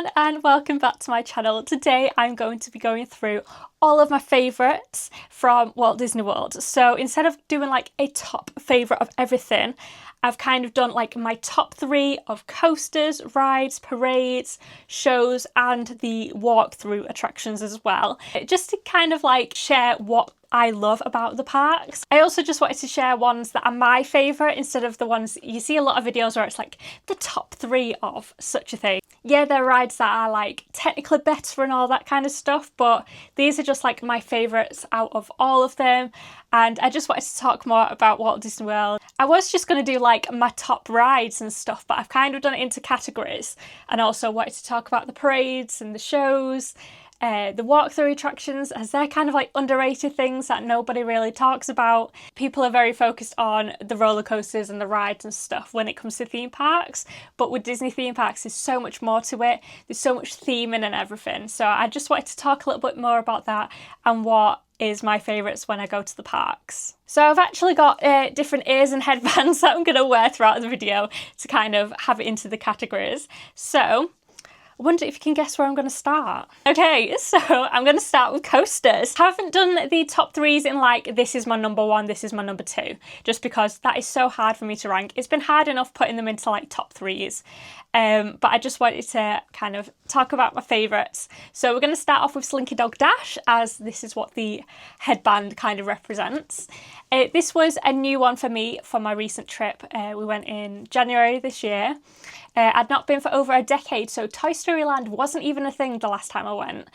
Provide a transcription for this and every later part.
everyone and welcome back to my channel. Today I'm going to be going through all of my favourites from Walt Disney World. So instead of doing like a top favourite of everything, I've kind of done like my top 3 of coasters, rides, parades, shows and the walkthrough attractions as well. Just to kind of like share what I love about the parks. I also just wanted to share ones that are my favourite instead of the ones you see a lot of videos where it's like the top 3 of such a thing. Yeah, there are rides that are like technically better and all that kind of stuff, but these are just like my favourites out of all of them. And I just wanted to talk more about Walt Disney World. I was just going to do like my top rides and stuff, but I've kind of done it into categories and also wanted to talk about the parades and the shows. The walkthrough attractions, as they're kind of like underrated things that nobody really talks about. People are very focused on the roller coasters and the rides and stuff when it comes to theme parks, but with Disney theme parks there's so much more to it. There's so much theming and everything, so I just wanted to talk a little bit more about that and what is my favourites when I go to the parks. So I've actually got different ears and headbands that I'm going to wear throughout the video to kind of have it into the categories. So I wonder if you can guess where I'm going to start. Okay, so I'm going to start with coasters. I haven't done the top 3s in like, this is my number 1, this is my number 2, just because that is so hard for me to rank. It's been hard enough putting them into like top 3s, but I just wanted to kind of talk about my favourites. So we're going to start off with Slinky Dog Dash, as this is what the headband kind of represents. This was a new one for me for my recent trip. We went in January this year. I'd not been for over a decade, so Toy Story Land wasn't even a thing the last time I went.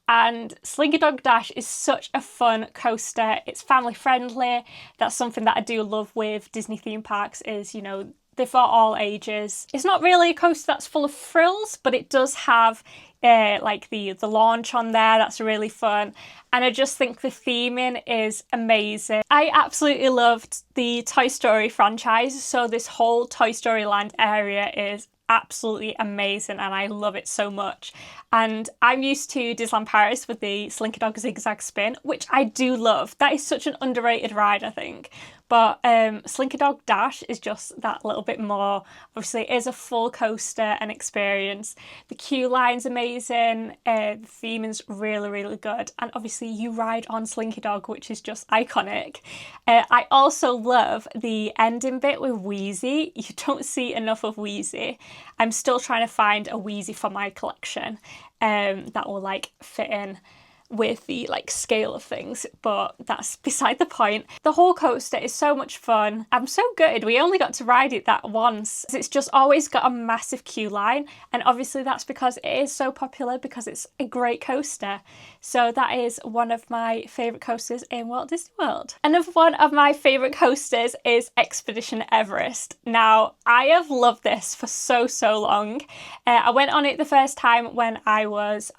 And Slinky Dog Dash is such a fun coaster. It's family friendly. That's something that I do love with Disney theme parks is, you know, they're for all ages. It's not really a coaster that's full of frills, but it does have like the launch on there. That's really fun. And I just think the theming is amazing. I absolutely loved the Toy Story franchise, so this whole Toy Story Land area is absolutely amazing and I love it so much. And I'm used to Disneyland Paris with the Slinky Dog Zigzag Spin, which I do love. That is such an underrated ride, I think. But Slinky Dog Dash is just that little bit more. Obviously, it is a full coaster and experience. The queue line's amazing. The theming's really, really good. And obviously, you ride on Slinky Dog, which is just iconic. I also love the ending bit with Wheezy. You don't see enough of Wheezy. I'm still trying to find a Wheezy for my collection that will like fit in with the like scale of things, but that's beside the point. The whole coaster is so much fun. I'm so gutted we only got to ride it that once. It's just always got a massive queue line, and obviously that's because it is so popular because it's a great coaster. So that is one of my favourite coasters in Walt Disney World. Another one of my favourite coasters is Expedition Everest. Now, I have loved this for so long. I went on it the first time when I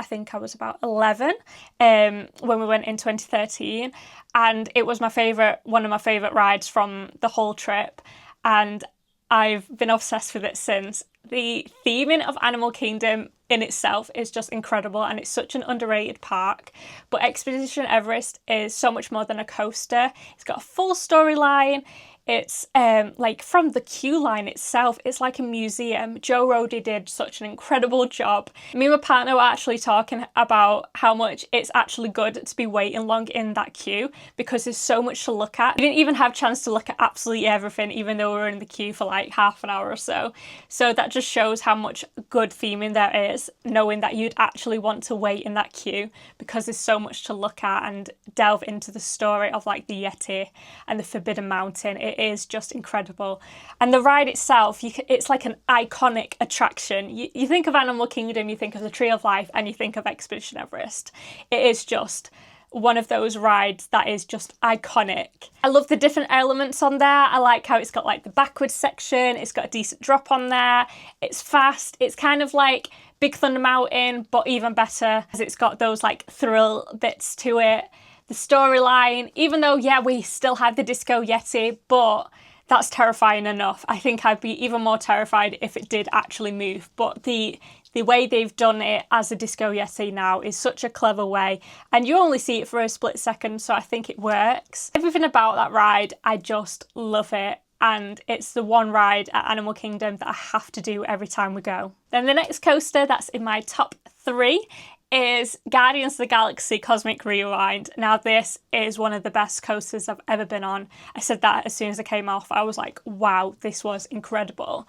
think I was about 11. When we went in 2013, and it was one of my favourite rides from the whole trip, and I've been obsessed with it since. The theming of Animal Kingdom in itself is just incredible and it's such an underrated park, but Expedition Everest is so much more than a coaster. It's got a full storyline. It's like from the queue line itself, it's like a museum. Joe Rody did such an incredible job. Me and my partner were actually talking about how much it's actually good to be waiting long in that queue because there's so much to look at. We didn't even have a chance to look at absolutely everything, even though we were in the queue for like half an hour or so. So that just shows how much good theming there is, knowing that you'd actually want to wait in that queue because there's so much to look at and delve into the story of like the Yeti and the Forbidden Mountain. It is just incredible. And the ride itself, it's like an iconic attraction. You think of Animal Kingdom, you think of the Tree of Life, and you think of Expedition Everest. It is just one of those rides that is just iconic. I love the different elements on there. I like how it's got like the backwards section, it's got a decent drop on there, it's fast, it's kind of like Big Thunder Mountain, but even better as it's got those like thrill bits to it. The storyline, even though, yeah, we still had the Disco Yeti, but that's terrifying enough. I think I'd be even more terrified if it did actually move. But the way they've done it as a Disco Yeti now is such a clever way. And you only see it for a split second, so I think it works. Everything about that ride, I just love it. and it's the one ride at Animal Kingdom that I have to do every time we go. Then the next coaster that's in my top 3 is Guardians of the Galaxy Cosmic Rewind. Now this is one of the best coasters I've ever been on. I said that as soon as I came off. I was like, wow, this was incredible.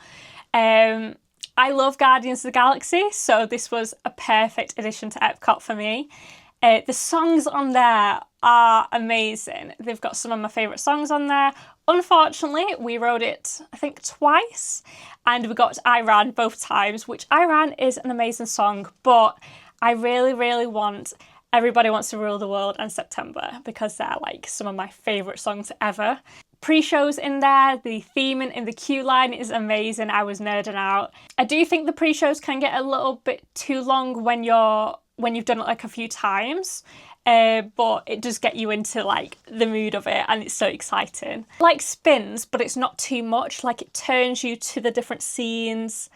I love Guardians of the Galaxy, so this was a perfect addition to Epcot for me. The songs on there are amazing. They've got some of my favourite songs on there. Unfortunately, we rode it, I think, twice, and we got I Ran both times, which I Ran is an amazing song, but I really, really want Everybody Wants to Rule the World and September, because they're like some of my favourite songs ever. Pre-shows in there, the theming in the queue line is amazing. I was nerding out. I do think the pre-shows can get a little bit too long when you've done it like a few times, but it does get you into like the mood of it, and it's so exciting. Like spins, but it's not too much. Like it turns you to the different scenes.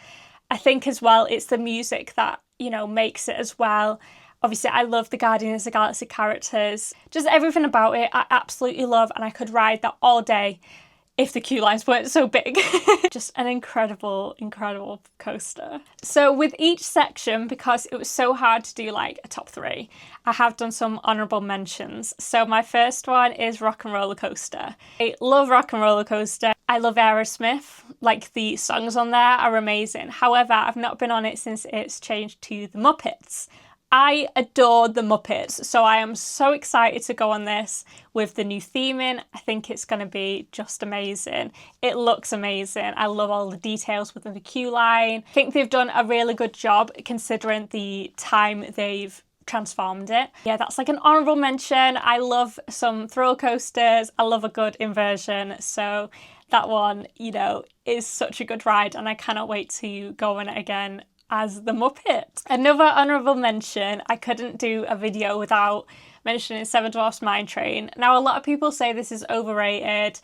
I think as well it's the music that, you know, makes it as well. Obviously, I love the Guardians of the Galaxy characters. Just everything about it, I absolutely love, and I could ride that all day if the queue lines weren't so big. Just an incredible, incredible coaster. So with each section, because it was so hard to do like a top 3, I have done some honourable mentions. So my first one is Rock and Roller Coaster. I love Rock and Roller Coaster. I love Aerosmith. Like the songs on there are amazing. However, I've not been on it since it's changed to the Muppets. I adore the Muppets, so I am so excited to go on this with the new theming. I think it's going to be just amazing. It looks amazing. I love all the details within the queue line. I think they've done a really good job considering the time they've transformed it. Yeah, that's like an honourable mention. I love some thrill coasters. I love a good inversion, so that one, you know, is such a good ride, and I cannot wait to go on it again as the Muppet. Another honourable mention, I couldn't do a video without mentioning Seven Dwarfs Mine Train. Now, a lot of people say this is overrated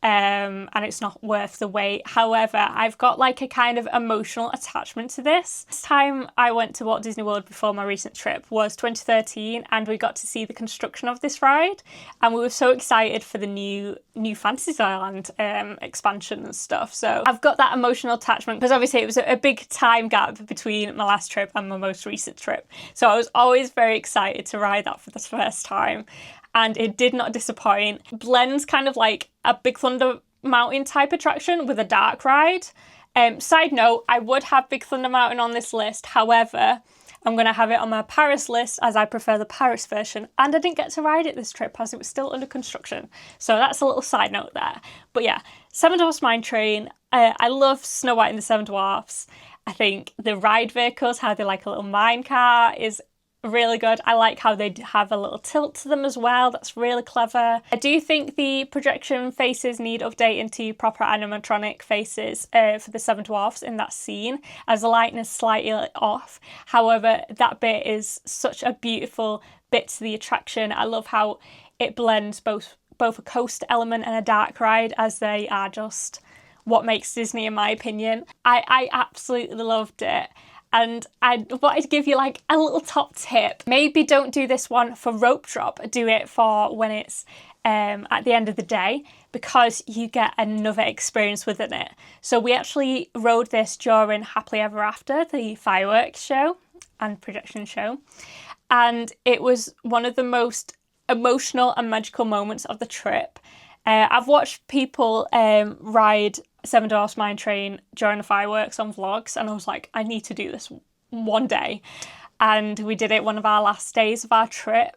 and it's not worth the wait. However, I've got like a kind of emotional attachment to this. This time I went to Walt Disney World before my recent trip was 2013, and we got to see the construction of this ride, and we were so excited for the new Fantasyland expansion and stuff. So I've got that emotional attachment because obviously it was a big time gap between my last trip and my most recent trip. So I was always very excited to ride that for the first time, and it did not disappoint. Blends kind of like a Big Thunder Mountain type attraction with a dark ride. Side note, I would have Big Thunder Mountain on this list, however, I'm going to have it on my Paris list as I prefer the Paris version, and I didn't get to ride it this trip as it was still under construction. So that's a little side note there. But yeah, Seven Dwarfs Mine Train. I love Snow White and the Seven Dwarfs. I think the ride vehicles, how they like a little mine car, is really good. I like how they have a little tilt to them as well. That's really clever. I do think the projection faces need updating to proper animatronic faces for the Seven Dwarfs in that scene, as the lighting is slightly off. However, that bit is such a beautiful bit to the attraction. I love how it blends both a coast element and a dark ride, as they are just what makes Disney, in my opinion. I absolutely loved it. And I wanted to give you like a little top tip. Maybe don't do this one for rope drop. Do it for when it's at the end of the day, because you get another experience within it. So we actually rode this during Happily Ever After, the fireworks show and projection show. And it was one of the most emotional and magical moments of the trip. I've watched people ride Seven Dwarfs Mine Train during the fireworks on vlogs, and I was like, I need to do this one day. And we did it one of our last days of our trip,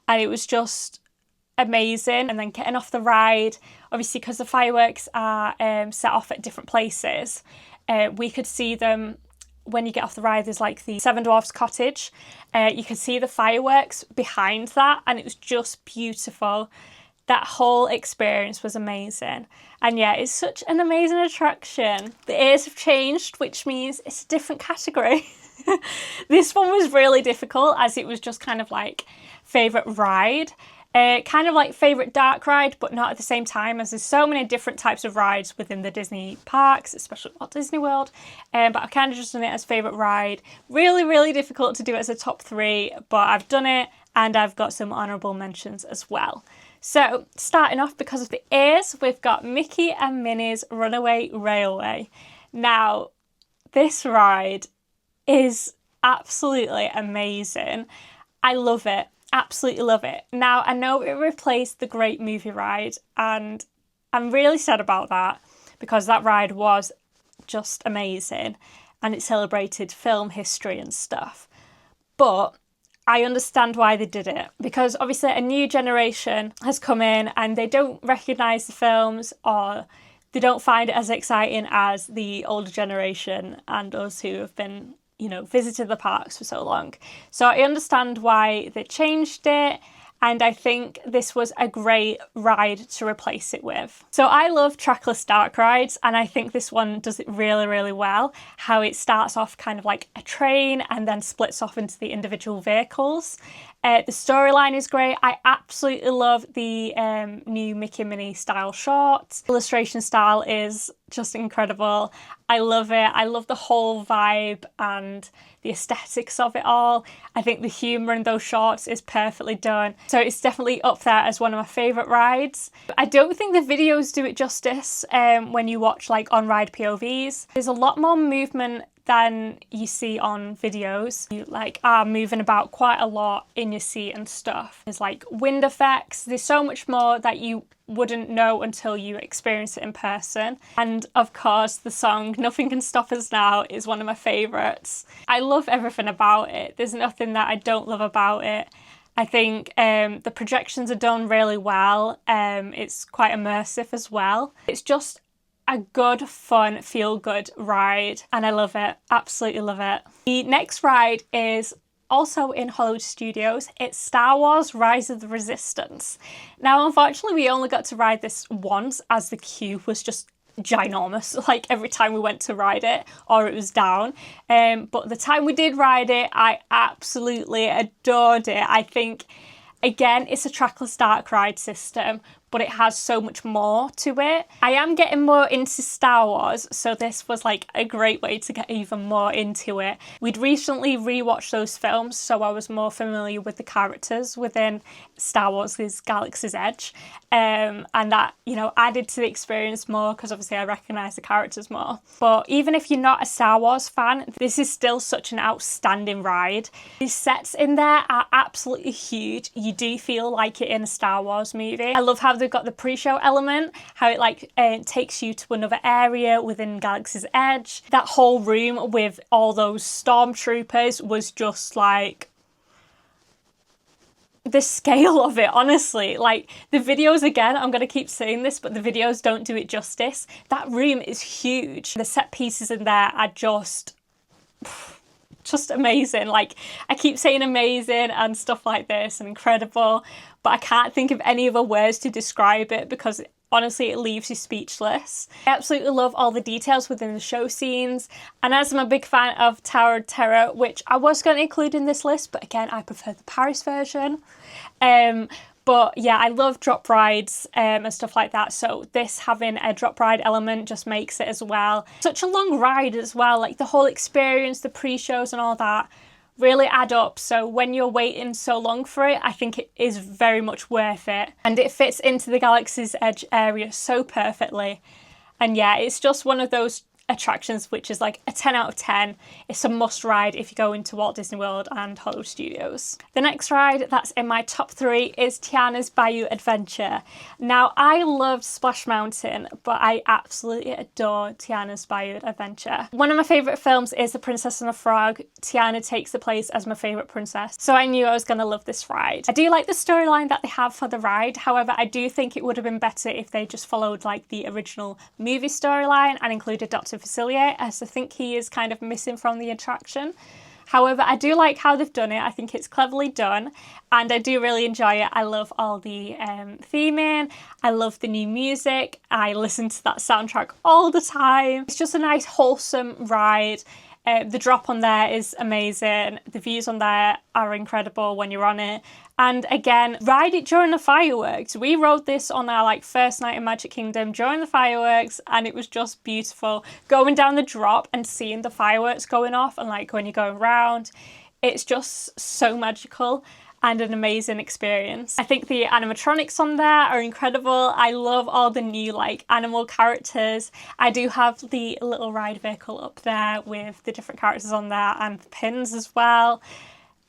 and it was just amazing. And then getting off the ride, obviously because the fireworks are set off at different places, we could see them when you get off the ride. There's like the Seven Dwarfs cottage. You could see the fireworks behind that, and it was just beautiful. That whole experience was amazing. And yeah, it's such an amazing attraction. The ears have changed, which means it's a different category. This one was really difficult, as it was just kind of like favourite ride. Kind of like favourite dark ride, but not at the same time, as there's so many different types of rides within the Disney parks, especially Walt Disney World. But I've kind of just done it as favourite ride. Really, really difficult to do it as a top 3, but I've done it, and I've got some honourable mentions as well. So starting off, because of the ears, we've got Mickey and Minnie's Runaway Railway. Now, this ride is absolutely amazing. I love it, absolutely love it. Now, I know it replaced the Great Movie Ride, and I'm really sad about that because that ride was just amazing and it celebrated film history and stuff. But I understand why they did it, because obviously a new generation has come in and they don't recognise the films, or they don't find it as exciting as the older generation and us who have been, you know, visited the parks for so long. So I understand why they changed it, and I think this was a great ride to replace it with. So I love trackless dark rides, and I think this one does it really, really well. How it starts off kind of like a train and then splits off into the individual vehicles. The storyline is great. I absolutely love the new Mickey and Minnie style shorts. Illustration style is just incredible. I love it. I love the whole vibe and the aesthetics of it all. I think the humour in those shorts is perfectly done. So it's definitely up there as one of my favourite rides. I don't think the videos do it justice when you watch like on-ride POVs. There's a lot more movement than you see on videos. You like are moving about quite a lot in your seat and stuff. There's like wind effects. There's so much more that you wouldn't know until you experience it in person. And of course, the song Nothing Can Stop Us Now is one of my favourites. I love everything about it. There's nothing that I don't love about it. I think the projections are done really well. It's quite immersive as well. It's just a good, fun, feel-good ride, and I love it. Absolutely love it. The next ride is also in Hollywood Studios. It's Star Wars Rise of the Resistance. Now, unfortunately, we only got to ride this once as the queue was just ginormous, like every time we went to ride it, or it was down. But the time we did ride it, I absolutely adored it. I think, again, it's a trackless dark ride system, but it has so much more to it. I am getting more into Star Wars, so this was like a great way to get even more into it. We'd recently rewatched those films, so I was more familiar with the characters within Star Wars' Galaxy's Edge, and that, you know, added to the experience more because obviously I recognise the characters more. But even if you're not a Star Wars fan, this is still such an outstanding ride. The sets in there are absolutely huge. You do feel like you're in a Star Wars movie. I love how they've got the pre-show element, how it like takes you to another area within Galaxy's Edge. That whole room with all those stormtroopers was just like the scale of it, honestly. Like the videos, again, I'm going to keep saying this, but the videos don't do it justice. That room is huge. The set pieces in there are just amazing. Like I keep saying amazing and stuff like this and incredible, but I can't think of any other words to describe it because honestly it leaves you speechless. I absolutely love all the details within the show scenes, and as I'm a big fan of Tower of Terror, which I was going to include in this list, but again I prefer the Paris version. But yeah, I love drop rides and stuff like that. So this having a drop ride element just makes it as well. Such a long ride as well, like the whole experience, the pre-shows and all that really add up. So when you're waiting so long for it, I think it is very much worth it. And it fits into the Galaxy's Edge area so perfectly. And yeah, it's just one of those attractions which is like a 10 out of 10. It's a must ride if you go into Walt Disney World and Hollywood Studios. The next ride that's in my top 3 is Tiana's Bayou Adventure. Now I loved Splash Mountain, but I absolutely adore Tiana's Bayou Adventure. One of my favourite films is The Princess and the Frog. Tiana takes the place as my favourite princess, so I knew I was going to love this ride. I do like the storyline that they have for the ride, however I do think it would have been better if they just followed like the original movie storyline and included Dr. Facilier, as I think he is kind of missing from the attraction. However, I do like how they've done it. I think it's cleverly done and I do really enjoy it. I love all the theming. I love the new music. I listen to that soundtrack all the time. It's just a nice wholesome ride. The drop on there is amazing. The views on there are incredible when you're on it. And again, ride it during the fireworks. We rode this on our like first night in Magic Kingdom during the fireworks, and it was just beautiful. Going down the drop and seeing the fireworks going off and like when you're going round, it's just so magical. and an amazing experience. I think the animatronics on there are incredible. I love all the new like animal characters. I do have the little ride vehicle up there with the different characters on there and the pins as well.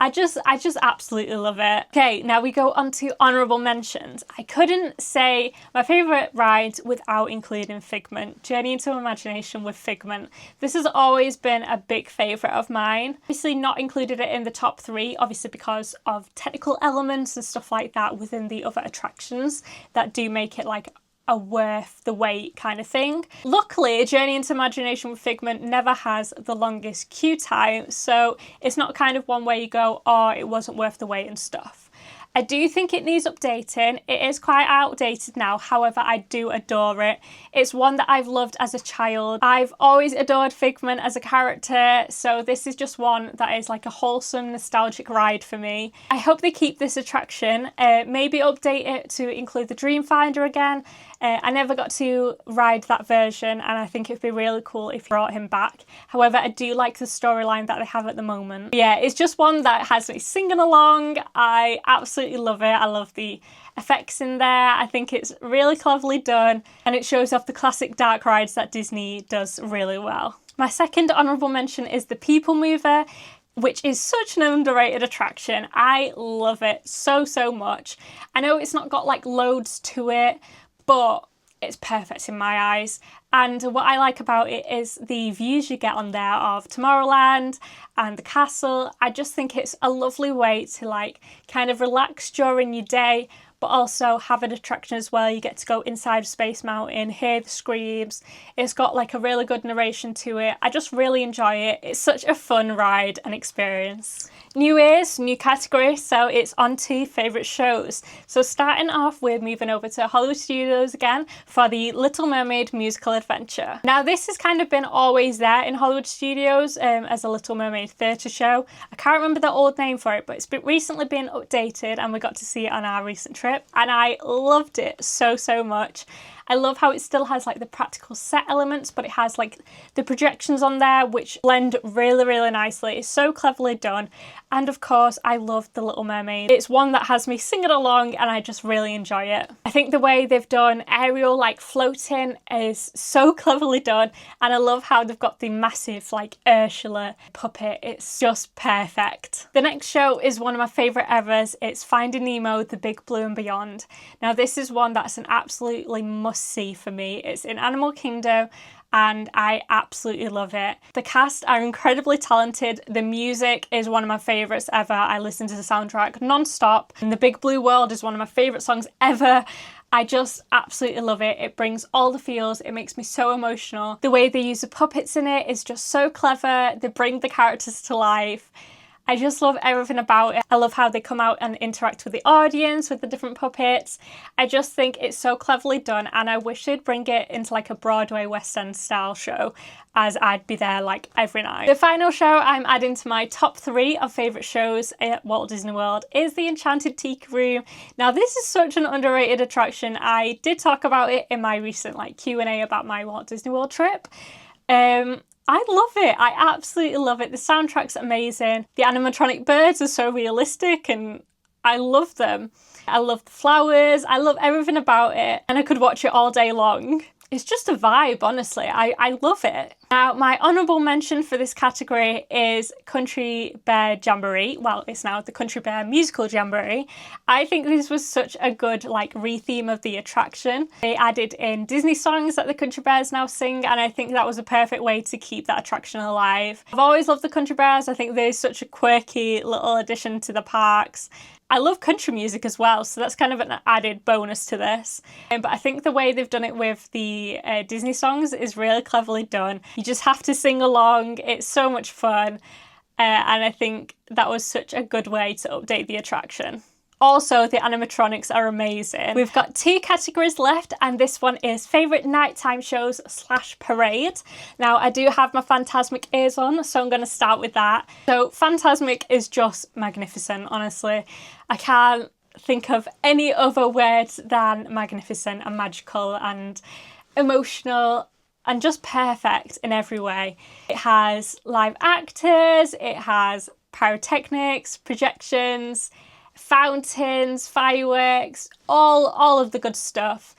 I just absolutely love it. Okay, now we go on to honourable mentions. I couldn't say my favourite ride without including Figment. Journey into Imagination with Figment. This has always been a big favourite of mine. Obviously not included it in the top 3, obviously because of technical elements and stuff like that within the other attractions that do make it like a worth the wait kind of thing. Luckily, Journey into Imagination with Figment never has the longest queue time, so it's not kind of one where you go, oh, it wasn't worth the wait and stuff. I do think it needs updating. It is quite outdated now, however, I do adore it. It's one that I've loved as a child. I've always adored Figment as a character, so this is just one that is like a wholesome, nostalgic ride for me. I hope they keep this attraction, maybe update it to include the Dreamfinder again. I never got to ride that version, and I think it'd be really cool if you brought him back. However, I do like the storyline that they have at the moment. But yeah, it's just one that has me singing along. I absolutely love it. I love the effects in there. I think it's really cleverly done, and it shows off the classic dark rides that Disney does really well. My second honourable mention is the People Mover, which is such an underrated attraction. I love it so much. I know it's not got like loads to it, but it's perfect in my eyes. And what I like about it is the views you get on there of Tomorrowland and the castle. I just think it's a lovely way to like kind of relax during your day, but also have an attraction as well. You get to go inside Space Mountain, hear the screams. It's got like a really good narration to it. I just really enjoy it. It's such a fun ride and experience. New Year's, new category, so it's on to favourite shows. So starting off, we're moving over to Hollywood Studios again for the Little Mermaid musical adventure. Now this has kind of been always there in Hollywood Studios as a Little Mermaid theatre show. I can't remember the old name for it, but it's recently been updated and we got to see it on our recent trip, and I loved it so much. I love how it still has like the practical set elements, but it has like the projections on there which blend really nicely. It's so cleverly done. And of course, I love The Little Mermaid. It's one that has me singing along and I just really enjoy it. I think the way they've done Ariel like floating is so cleverly done, and I love how they've got the massive like Ursula puppet. It's just perfect. The next show is one of my favourite evers. It's Finding Nemo, The Big Blue and Beyond. Now this is one that's an absolutely must-see for me. It's in Animal Kingdom and I absolutely love it. The cast are incredibly talented. The music is one of my favourites ever. I listen to the soundtrack non-stop, and The Big Blue World is one of my favourite songs ever. I just absolutely love it. It brings all the feels. It makes me so emotional. The way they use the puppets in it is just so clever. They bring the characters to life. I just love everything about it. I love how they come out and interact with the audience, with the different puppets. I just think it's so cleverly done, and I wish they'd bring it into like a Broadway West End style show, as I'd be there like every night. The final show I'm adding to my top 3 of favourite shows at Walt Disney World is the Enchanted Tiki Room. Now this is such an underrated attraction. I did talk about it in my recent like Q&A about my Walt Disney World trip. I love it. I absolutely love it. The soundtrack's amazing. The animatronic birds are so realistic and I love them. I love the flowers. I love everything about it, and I could watch it all day long. It's just a vibe, honestly. I love it. Now, my honourable mention for this category is Country Bear Jamboree. Well, it's now the Country Bear Musical Jamboree. I think this was such a good like re-theme of the attraction. They added in Disney songs that the Country Bears now sing, and I think that was a perfect way to keep that attraction alive. I've always loved the Country Bears. I think they're such a quirky little addition to the parks. I love country music as well, so that's kind of an added bonus to this. But I think the way they've done it with the Disney songs is really cleverly done. You just have to sing along. It's so much fun. And I think that was such a good way to update the attraction. Also, the animatronics are amazing. We've got 2 categories left, and this one is favourite nighttime shows / parade. Now, I do have my Fantasmic ears on, so I'm going to start with that. So, Fantasmic is just magnificent, honestly. I can't think of any other words than magnificent and magical and emotional and just perfect in every way. It has live actors, it has pyrotechnics, projections, fountains, fireworks, all of the good stuff.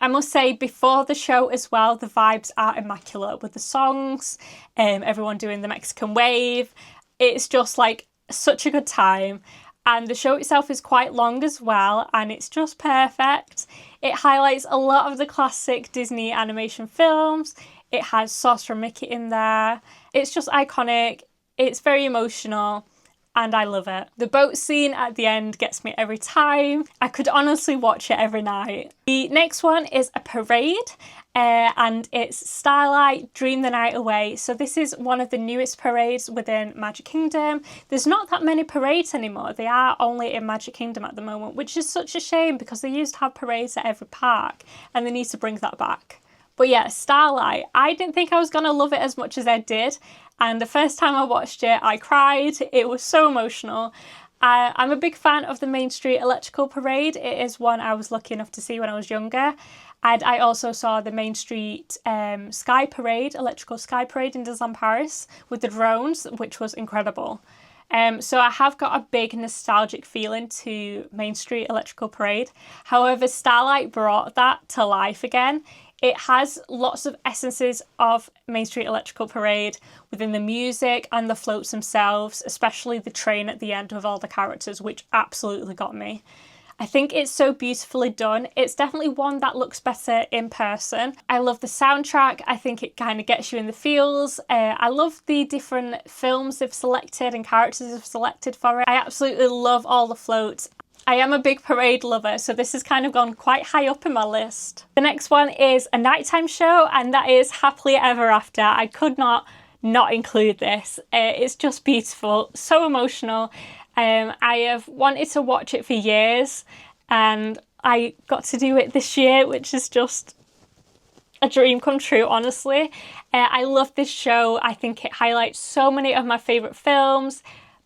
I must say, before the show as well, the vibes are immaculate with the songs, everyone doing the Mexican wave. It's just like such a good time. And the show itself is quite long as well, and it's just perfect. It highlights a lot of the classic Disney animation films. It has Sorcerer Mickey in there. It's just iconic. It's very emotional. And I love it. The boat scene at the end gets me every time. I could honestly watch it every night. The next one is a parade, and it's Starlight Dream the Night Away. So this is one of the newest parades within Magic Kingdom. There's not that many parades anymore. They are only in Magic Kingdom at the moment, which is such a shame because they used to have parades at every park and they need to bring that back. But yeah, Starlight, I didn't think I was going to love it as much as I did. And the first time I watched it, I cried. It was so emotional. I'm a big fan of the Main Street Electrical Parade. It is one I was lucky enough to see when I was younger. And I also saw the Main Street Sky Parade, Electrical Sky Parade in Disneyland Paris with the drones, which was incredible. So I have got a big nostalgic feeling to Main Street Electrical Parade. However, Starlight brought that to life again. It has lots of essences of Main Street Electrical Parade within the music and the floats themselves, especially the train at the end with all the characters, which absolutely got me. I think it's so beautifully done. It's definitely one that looks better in person. I love the soundtrack. I think it kind of gets you in the feels. I love the different films they've selected and characters they've selected for it. I absolutely love all the floats. I am a big parade lover, so this has kind of gone quite high up in my list. The next one is a nighttime show, and that is Happily Ever After. I could not include this. It's just beautiful, so emotional. I have wanted to watch it for years, and I got to do it this year, which is just a dream come true, honestly. I love this show. I think it highlights so many of my favourite films,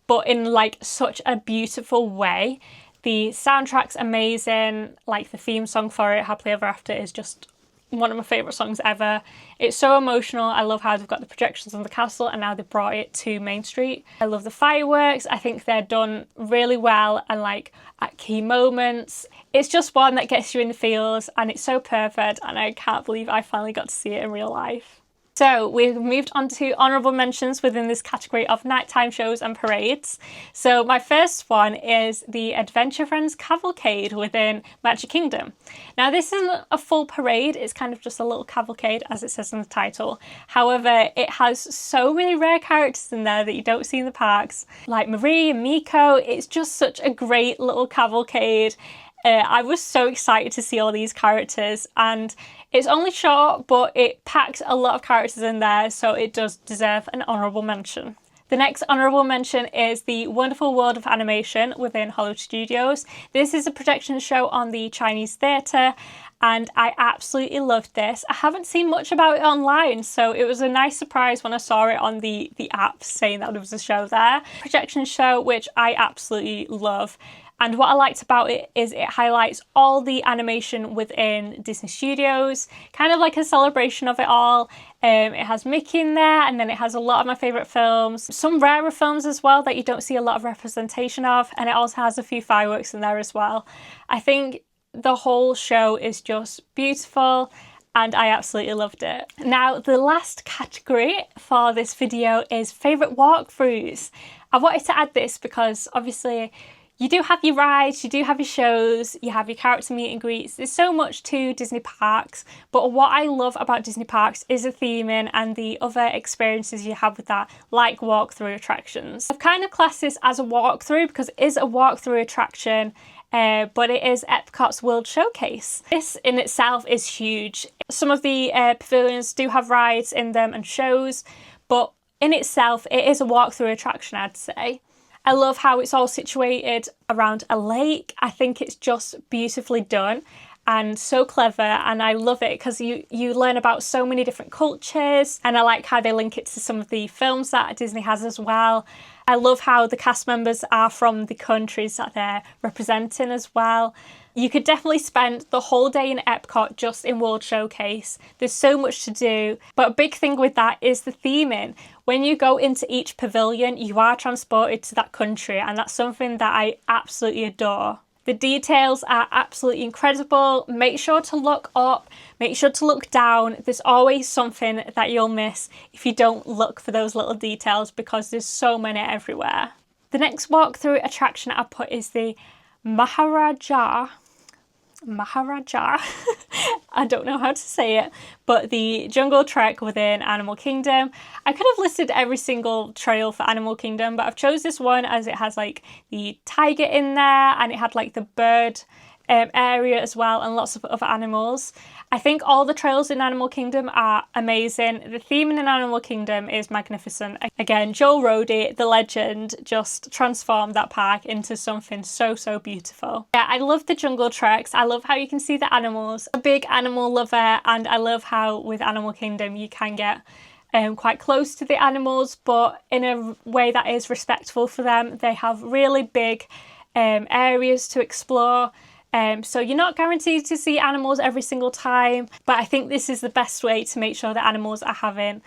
but in like such a beautiful way. The soundtrack's amazing, like the theme song for it, Happily Ever After, is just one of my favourite songs ever. It's so emotional. I love how they've got the projections on the castle and now they've brought it to Main Street. I love the fireworks. I think they're done really well and like at key moments. It's just one that gets you in the feels and it's so perfect, and I can't believe I finally got to see it in real life. So we've moved on to honourable mentions within this category of nighttime shows and parades. So my first one is the Adventure Friends Cavalcade within Magic Kingdom. Now this isn't a full parade, it's kind of just a little cavalcade as it says in the title. However, it has so many rare characters in there that you don't see in the parks, like Marie and Miko. It's just such a great little cavalcade. I was so excited to see all these characters, and it's only short, but it packs a lot of characters in there, so it does deserve an honourable mention. The next honourable mention is the Wonderful World of Animation within Hollywood Studios. This is a projection show on the Chinese Theatre, and I absolutely loved this. I haven't seen much about it online, so it was a nice surprise when I saw it on the app saying that there was a show there. Projection show which I absolutely love. And what I liked about it is it highlights all the animation within Disney Studios, kind of like a celebration of it all. It has Mickey in there, and then it has a lot of my favourite films, some rarer films as well that you don't see a lot of representation of, and it also has a few fireworks in there as well. I think the whole show is just beautiful, and I absolutely loved it. Now, the last category for this video is favourite walkthroughs. I wanted to add this because obviously you do have your rides, you do have your shows, you have your character meet and greets. There's so much to Disney parks, but what I love about Disney parks is the theming and the other experiences you have with that, like walkthrough attractions. I've kind of classed this as a walkthrough because it is a walkthrough attraction, but it is Epcot's World Showcase. This in itself is huge. Some of the pavilions do have rides in them and shows, but in itself it is a walkthrough attraction, I'd say. I love how it's all situated around a lake. I think it's just beautifully done and so clever, and I love it because you learn about so many different cultures, and I like how they link it to some of the films that Disney has as well. I love how the cast members are from the countries that they're representing as well. You could definitely spend the whole day in Epcot just in World Showcase. There's so much to do, but a big thing with that is the theming. when you go into each pavilion, you are transported to that country, and that's something that I absolutely adore. The details are absolutely incredible. Make sure to look up, make sure to look down. There's always something that you'll miss if you don't look for those little details, because there's so many everywhere. The next walkthrough attraction I put is the Maharaja. I don't know how to say it, but the jungle trek within Animal Kingdom. I could have listed every single trail for Animal Kingdom, but I've chose this one as it has like the tiger in there, and it had like the bird area as well, and lots of other animals. I think all the trails in Animal Kingdom are amazing. The theming in Animal Kingdom is magnificent. Again, Joel Rohde, the legend, just transformed that park into something so, so beautiful. Yeah, I love the jungle treks. I love how you can see the animals. I'm a big animal lover, and I love how with Animal Kingdom you can get quite close to the animals, but in a way that is respectful for them. They have really big areas to explore. So you're not guaranteed to see animals every single time, but I think this is the best way to make sure that animals are having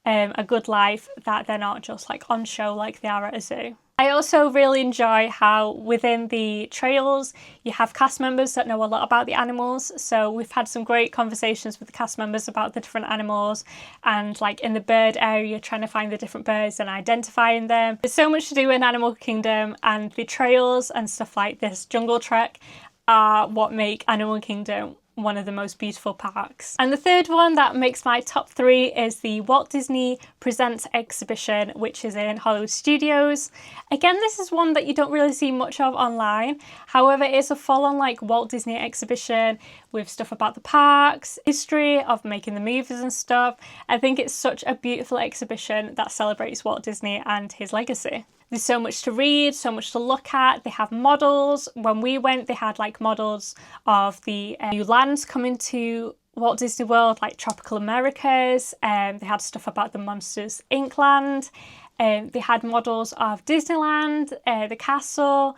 a good life, that they're not just like on show like they are at a zoo. I also really enjoy how within the trails you have cast members that know a lot about the animals. So we've had some great conversations with the cast members about the different animals, and like in the bird area trying to find the different birds and identifying them. There's so much to do in Animal Kingdom, and the trails and stuff like this jungle trek are what make Animal Kingdom one of the most beautiful parks. And the third one that makes my top 3 is the Walt Disney Presents exhibition, which is in Hollywood Studios. Again, this is one that you don't really see much of online. However, it's a full-on like Walt Disney exhibition with stuff about the parks, history of making the movies and stuff. I think it's such a beautiful exhibition that celebrates Walt Disney and his legacy. There's so much to read, so much to look at. They have models. When we went, they had like models of the new lands coming to Walt Disney World, like Tropical Americas. They had stuff about the Monsters Inc. land. They had models of Disneyland, the castle.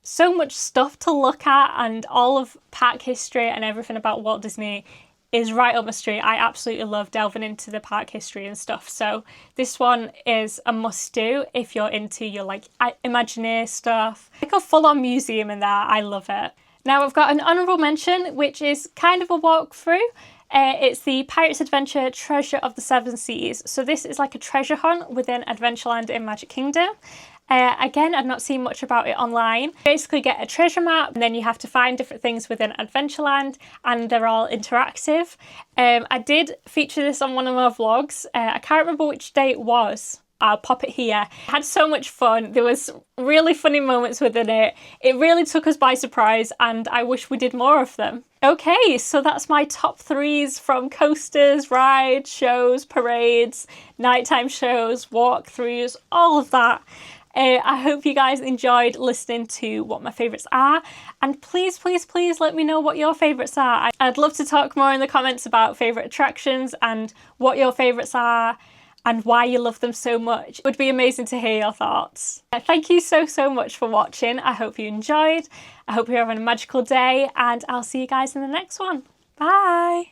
So much stuff to look at, and all of park history and everything about Walt Disney is right up my street. I absolutely love delving into the park history and stuff. So this one is a must do if you're into your like Imagineer stuff. Like a full-on museum in there. I love it. Now I've got an honourable mention, which is kind of a walkthrough. It's the Pirates Adventure Treasure of the Seven Seas. So this is like a treasure hunt within Adventureland in Magic Kingdom. Again, I've not seen much about it online. You basically get a treasure map, and then you have to find different things within Adventureland, and they're all interactive. I did feature this on one of my vlogs. I can't remember which day it was. I'll pop it here. I had so much fun. There was really funny moments within it. It really took us by surprise, and I wish we did more of them. Okay, so that's my top 3s from coasters, rides, shows, parades, nighttime shows, walkthroughs, all of that. I hope you guys enjoyed listening to what my favourites are, and please, please, please let me know what your favourites are. I'd love to talk more in the comments about favourite attractions and what your favourites are and why you love them so much. It would be amazing to hear your thoughts. Thank you so, so much for watching. I hope you enjoyed. I hope you're having a magical day, and I'll see you guys in the next one. Bye!